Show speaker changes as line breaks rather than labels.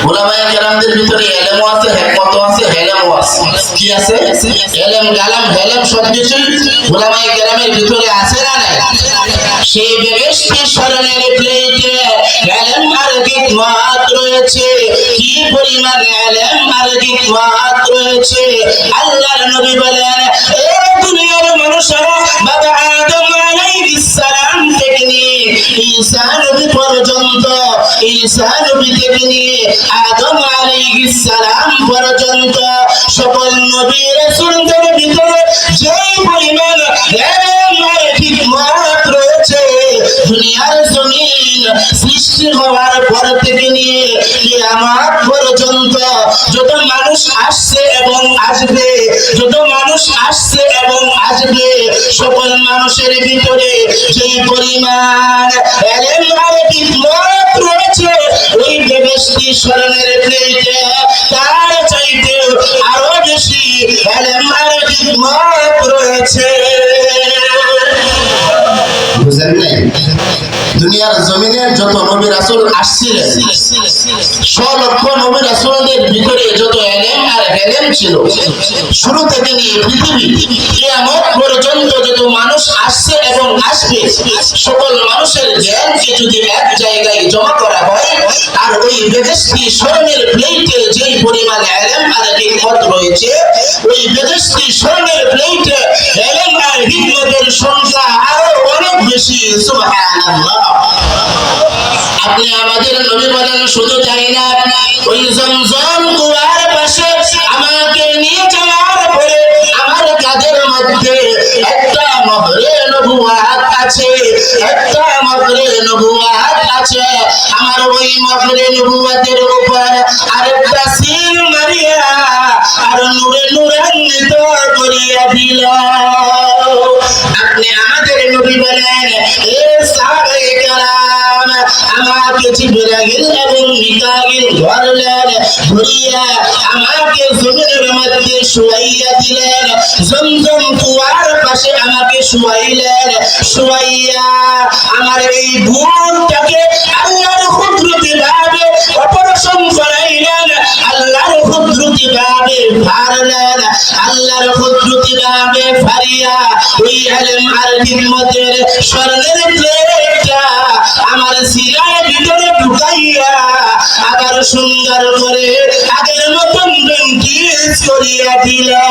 উলামায়ে কেরামদের ভিতরে ইলমও আছে, হিকমতও আছে, হেলেমও আছে। কি আছে? ইলম, কালাম, হেলেম সব কিছুই উলামায়ে কেরামের ভিতরে আছে না নাই? সেই বেহেশতি স্মরণের প্লেটে ইলম আর হিকমত রয়েছে। কি পরিমাণ ইলম আর হিকমত রয়েছে! আল্লাহর নবী বলেন, এ দুনিয়ার মানুষেরা বাবা আদম আলাইহিস সালাম থেকে নিয়ে ঈসা নবী পর্যন্ত, ঈসা নবী থেকে নিয়ে আদম আলাইহিস সালাম পর্যন্ত সকল নবী রাসূলদের ভিতরে যেই পরিমাণ ইলম আর হিকমত রয়েছে, দুনিয়ার জমিন সৃষ্টি হওয়ার পর থেকে নিয়ে কিয়ামত পর্যন্ত যত মানুষ আসছে এবং আসবে, যত মানুষ আসছে এবং আসবে, সকল মানুষের ভিতরে যেই পরিমাণ ইলম আর হিকমত রয়েছে, ওই বেহেশতি স্মরণের প্লেটে তার চাইতে আরো বেশি ইলম আর হিকমত রয়েছে। বুঝেন নাই? দুনিয়ার জমিনে যত নবী রাসূল আসছিলেন, লক্ষ নবী রাসূলদের ভিতরে যত ইলম আর হেলেম ছিল, শুরু থেকে নিয়ে পৃথিবী কিয়ামত পর্যন্ত যত মানুষ আসছে এবং আসবে, সকল মানুষের জ্ঞানকে যদি এক জায়গায় জমা করা হয়, আর ওই বেহেশতি স্মরণের প্লেটে যেই পরিমাণ ইলম আর হিকমত রয়েছে, ওই বেহেশতি স্মরণের প্লেটে ইলম আর হিকমতের সংখ্যা আরো অনেক বেশি। সুবহানাল্লাহ। আপনি আমাদের নবী বলেন, শুধু তাই না, ওই জমজম কুয়ার পাশে আমাকে নিয়ে যাওয়ার পরে আমার কাঁধের মধ্যে একটা মোহরে নবুওয়াত আছে, একটা মোহরে নবুওয়াত আছে। আমার ওই মোহরে নবুওয়াতের উপর আরেকটা সিল মারিয়া আর নূরে নূরান্বিত করিয়া দিল। আপনি আমাদের নবী বলেন, এ সাহাবায়ে কেরাম, আমাকে জিবরাইল এবং মিকাইল ধরলেন, ধরিয়া আমাকে জমিনের মধ্যে শুয়াইয়া দিলেন, জমজম কুয়ার পাশে আমাকে শুয়াইলেন, শুয়াইয়া আমার এই বুকটাকে আল্লাহর কুদরতি ভাবে অপারেশন করাইলেন, আল্লাহর কুদরতি ভাবে ফাড়লেন, আল্লাহর কুদরতি ভাবে ফাড়িয়া ওই ইলম আর হিকমতের স্বর্ণের প্লেটটা আমার সিনার ভিতরে ঢুকাইয়া আবার সুন্দর করে আগের মতন বেন্টিস করিয়া দিলেন।